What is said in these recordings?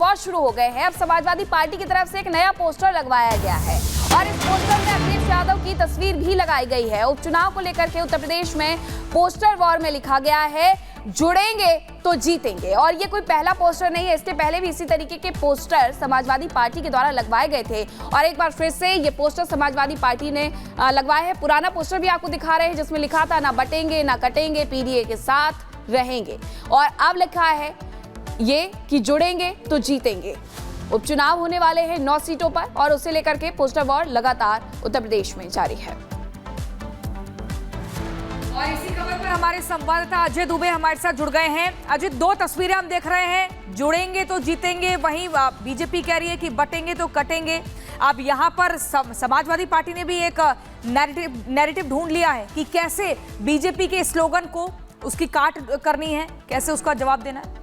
War शुरू हो गए हैं। अब समाजवादी पार्टी की तरफ से एक नया पोस्टर लगवाया गया है और इस पोस्टर में अखिलेश यादव की तस्वीर भी लगाई गई है। उपचुनाव को लेकर के उत्तर प्रदेश में पोस्टर वॉर में लिखा गया है, जुड़ेंगे तो जीतेंगे। और ये कोई पहला पोस्टर नहीं है, इसके पहले भी इसी तरीके के पोस्टर समाजवादी पार्टी के द्वारा लगवाए गए थे और एक बार फिर से ये पोस्टर समाजवादी पार्टी ने लगवाया है। पुराना पोस्टर भी आपको दिखा रहे हैं जिसमें लिखा था ना बटेंगे ना कटेंगे, पीडीए के साथ रहेंगे, और अब लिखा है ये कि जुड़ेंगे तो जीतेंगे। उपचुनाव होने वाले हैं 9 सीटों पर और उसे लेकर के पोस्टर वॉर लगातार उत्तर प्रदेश में जारी है। और इसी खबर पर हमारे संवाददाता अजय दुबे हमारे साथ जुड़ गए हैं। अजय, 2 तस्वीरें हम देख रहे हैं, जुड़ेंगे तो जीतेंगे, वहीं बीजेपी कह रही है कि बटेंगे तो कटेंगे। अब यहाँ पर समाजवादी पार्टी ने भी एक नैरेटिव ढूंढ लिया है कि कैसे बीजेपी के स्लोगन को उसकी काट करनी है, कैसे उसका जवाब देना है।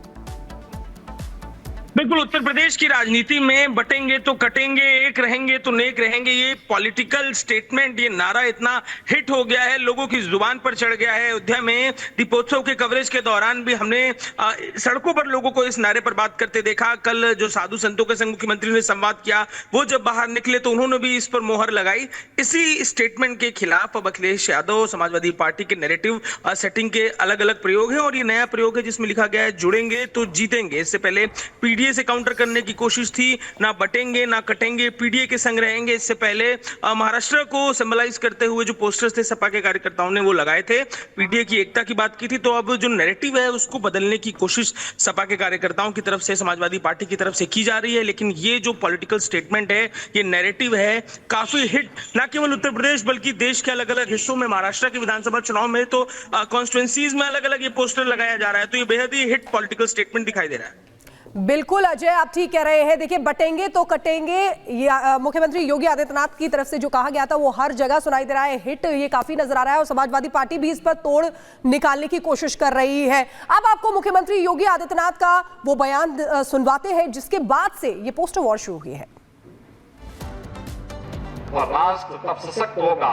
बिल्कुल, उत्तर प्रदेश की राजनीति में बटेंगे तो कटेंगे, एक रहेंगे तो नेक रहेंगे, ये पॉलिटिकल स्टेटमेंट, ये नारा इतना हिट हो गया है, लोगों की जुबान पर चढ़ गया है। अयोध्या में दीपोत्सव के कवरेज के दौरान भी हमने सड़कों पर लोगों को इस नारे पर बात करते देखा। कल जो साधु संतों के संग मुख्यमंत्री ने संवाद किया, वो जब बाहर निकले तो उन्होंने भी इस पर मोहर लगाई। इसी स्टेटमेंट के खिलाफ अब अखिलेश यादव समाजवादी पार्टी के नैरेटिव सेटिंग के अलग अलग प्रयोग हैं और ये नया प्रयोग है जिसमें लिखा गया है जुड़ेंगे तो जीतेंगे। इससे पहले पीडीए से काउंटर करने की कोशिश थी, ना बटेंगे ना कटेंगे, पीडीए के संग रहेंगे। इससे पहले महाराष्ट्र को सिंबलाइज करते हुए जो पोस्टर्स थे सपा के कार्यकर्ताओं ने वो लगाए थे, पीडीए की एकता की बात की थी। तो अब जो नैरेटिव है उसको बदलने की कोशिश सपा के कार्यकर्ताओं की तरफ से, समाजवादी पार्टी की तरफ से की जा रही है। लेकिन ये जो पॉलिटिकल स्टेटमेंट है, ये नैरेटिव है, काफी हिट ना केवल उत्तर प्रदेश बल्कि देश के अलग अलग हिस्सों में। महाराष्ट्र के विधानसभा चुनाव में तो कॉन्स्टिट्यूएंसीज में अलग अलग ये पोस्टर लगाया जा रहा है। तो ये बेहद ही हिट पॉलिटिकल स्टेटमेंट दिखाई दे रहा है। बिल्कुल अजय, आप ठीक कह रहे हैं। देखिए, बटेंगे तो कटेंगे, मुख्यमंत्री योगी आदित्यनाथ की तरफ से जो कहा गया था वो हर जगह सुनाई दे रहा है, हिट ये काफी नजर आ रहा है और समाजवादी पार्टी भी इस पर तोड़ निकालने की कोशिश कर रही है। अब आपको मुख्यमंत्री योगी आदित्यनाथ का वो बयान सुनवाते हैं जिसके बाद से ये पोस्टर वॉर शुरू हुई है। और राष्ट्र तब सशक्त होगा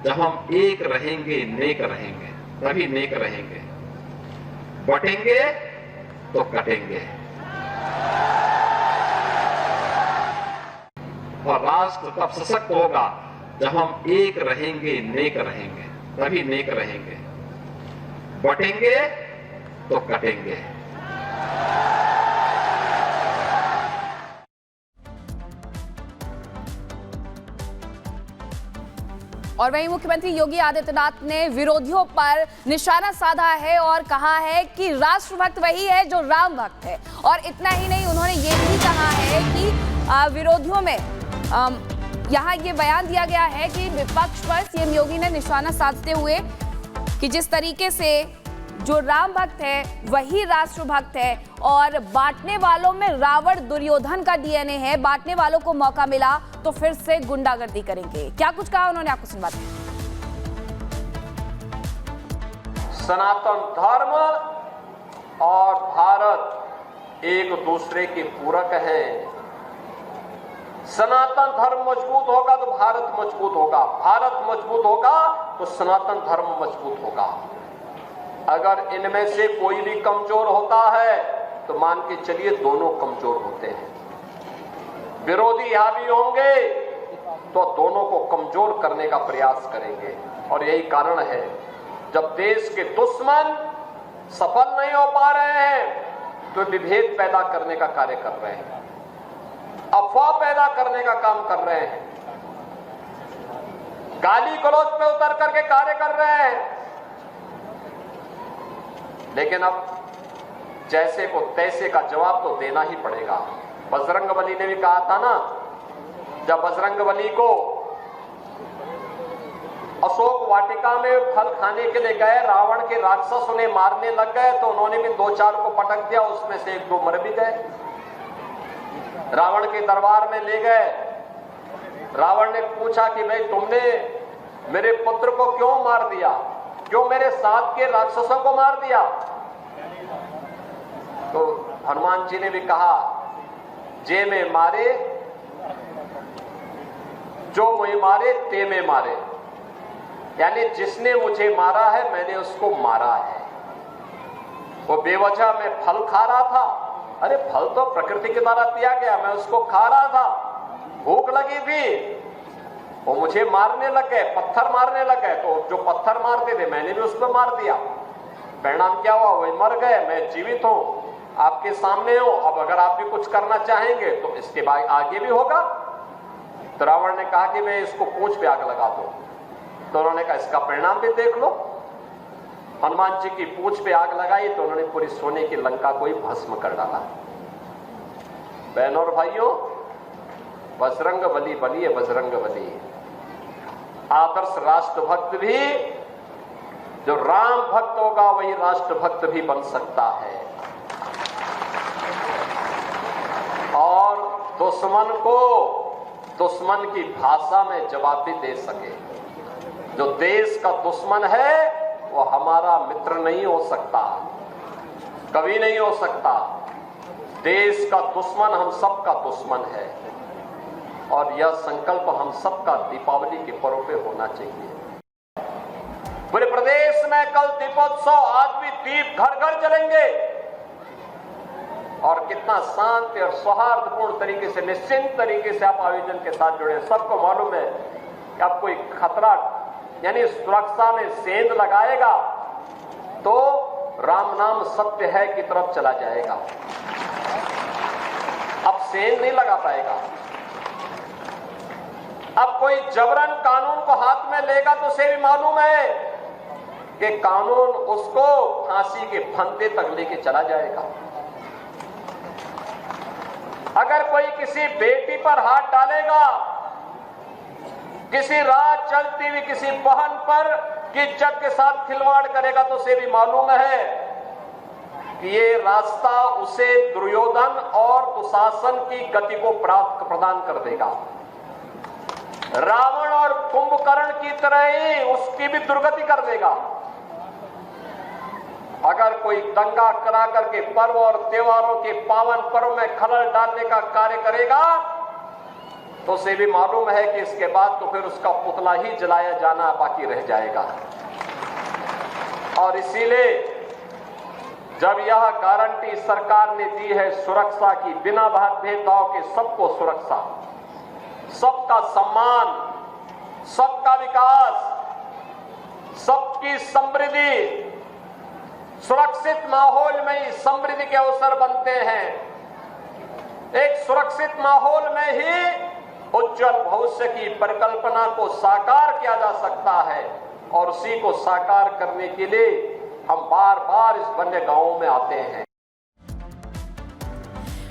जब हम एक रहेंगे, नेक रहेंगे, तभी नेक रहेंगे। बटेंगे तो कटेंगे और राष्ट्र तब सशक्त होगा जब हम एक रहेंगे, नेक रहेंगे, तभी नेक रहेंगे। बटेंगे तो कटेंगे। और वहीं मुख्यमंत्री योगी आदित्यनाथ ने विरोधियों पर निशाना साधा है और कहा है कि राष्ट्रभक्त वही है जो राम भक्त है। और इतना ही नहीं, उन्होंने ये भी कहा है कि विरोधियों में यहाँ ये बयान दिया गया है कि विपक्ष पर सीएम योगी ने निशाना साधते हुए कि जिस तरीके से जो राम भक्त है वही राष्ट्रभक्त है और बांटने वालों में रावण दुर्योधन का डीएनए है, बांटने वालों को मौका मिला तो फिर से गुंडागर्दी करेंगे। क्या कुछ कहा उन्होंने, आपको सुनवाते हैं। सनातन धर्म और भारत एक दूसरे के पूरक हैं। सनातन धर्म मजबूत होगा तो भारत मजबूत होगा, भारत मजबूत होगा तो सनातन धर्म मजबूत होगा। अगर इनमें से कोई भी कमजोर होता है तो मान के चलिए दोनों कमजोर होते हैं। विरोधी हावी होंगे तो दोनों को कमजोर करने का प्रयास करेंगे और यही कारण है जब देश के दुश्मन सफल नहीं हो पा रहे हैं तो विभेद पैदा करने का कार्य कर रहे हैं, अफवाह पैदा करने का काम कर रहे हैं, गाली गलौज पे उतर करके कार्य कर रहे हैं। लेकिन अब जैसे को तैसे का जवाब तो देना ही पड़ेगा। बजरंगबली ने भी कहा था ना, जब बजरंगबली को अशोक वाटिका में फल खाने के लिए गए, रावण के राक्षस उन्हें मारने लग गए तो उन्होंने भी 2-4 को पटक दिया, उसमें से 1-2 मर भी गए। रावण के दरबार में ले गए, रावण ने पूछा कि भाई तुमने मेरे पुत्र को क्यों मार दिया, क्यों मेरे साथ के राक्षसों को मार दिया? तो हनुमान जी ने भी कहा, जे में मारे जो मुझे मारे ते में मारे, यानी जिसने मुझे मारा है मैंने उसको मारा है। वो बेवजह मैं फल खा रहा था, अरे फल तो प्रकृति के द्वारा दिया गया, मैं उसको खा रहा था, भूख लगी थी, वो मुझे मारने लग गए, पत्थर मारने लग गए, तो जो पत्थर मारते थे मैंने भी उसको मार दिया। परिणाम क्या हुआ? वही मर गए, मैं जीवित हूं, आपके सामने हूं। अब अगर आप भी कुछ करना चाहेंगे तो इसके बाद आगे भी होगा। तो रावण ने कहा कि मैं इसको पूंछ पे आग लगा दूं। तो उन्होंने कहा इसका परिणाम भी देख लो। हनुमान जी की पूंछ पे आग लगाई तो उन्होंने पूरी सोने की लंका को ही भस्म कर डाला। बहनों और भाइयों, बजरंग बली बलिए बजरंग बली। आदर्श राष्ट्रभक्त भी, जो राम भक्त होगा वही राष्ट्रभक्त भी बन सकता है और दुश्मन को दुश्मन की भाषा में जवाब भी दे सके। जो देश का दुश्मन है वो हमारा मित्र नहीं हो सकता, कभी नहीं हो सकता। देश का दुश्मन हम सबका दुश्मन है और यह संकल्प हम सबका दीपावली के पर्व पे होना चाहिए। पूरे प्रदेश में कल दीपोत्सव, आज भी दीप घर घर जलेंगे और कितना शांति और सौहार्दपूर्ण तरीके से, निश्चिंत तरीके से आप आयोजन के साथ जुड़े। सबको मालूम है कि अब कोई खतरा यानी सुरक्षा में सेंध लगाएगा तो राम नाम सत्य है की तरफ चला जाएगा। अब सेंध नहीं लगा पाएगा। अब कोई जबरन कानून को हाथ में लेगा तो उसे भी मालूम है कि कानून उसको फांसी के फंदे तक लेके चला जाएगा। अगर कोई किसी बेटी पर हाथ डालेगा, किसी राह चलती हुई किसी बहन पर की इज्जत के साथ खिलवाड़ करेगा तो उसे भी मालूम है कि ये रास्ता उसे दुर्योधन और दुशासन की गति को प्रदान कर देगा। रावण और कुंभकर्ण की तरह ही उसकी भी दुर्गति कर देगा। अगर कोई दंगा करा करके पर्व और त्योहारों के पावन पर्व में खलल डालने का कार्य करेगा तो उसे भी मालूम है कि इसके बाद तो फिर उसका पुतला ही जलाया जाना बाकी रह जाएगा। और इसीलिए जब यह गारंटी सरकार ने दी है सुरक्षा की, बिना भेदभाव के सबको सुरक्षा, सबका सम्मान, सबका विकास, सबकी समृद्धि, सुरक्षित माहौल में ही समृद्धि के अवसर बनते हैं। एक सुरक्षित माहौल में ही उज्जवल भविष्य की परिकल्पना को साकार किया जा सकता है और उसी को साकार करने के लिए हम बार बार इस वन्य गांवों में आते हैं।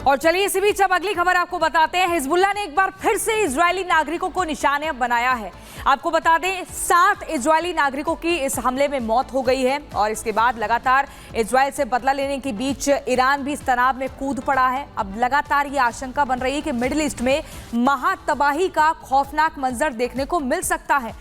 और चलिए इसी बीच अब अगली खबर आपको बताते हैं। हिजबुल्लाह ने एक बार फिर से इजरायली नागरिकों को निशाना बनाया है। आपको बता दें 7 इजरायली नागरिकों की इस हमले में मौत हो गई है और इसके बाद लगातार इजरायल से बदला लेने के बीच ईरान भी इस तनाव में कूद पड़ा है। अब लगातार ये आशंका बन रही है कि मिडिल ईस्ट में महातबाही का खौफनाक मंजर देखने को मिल सकता है।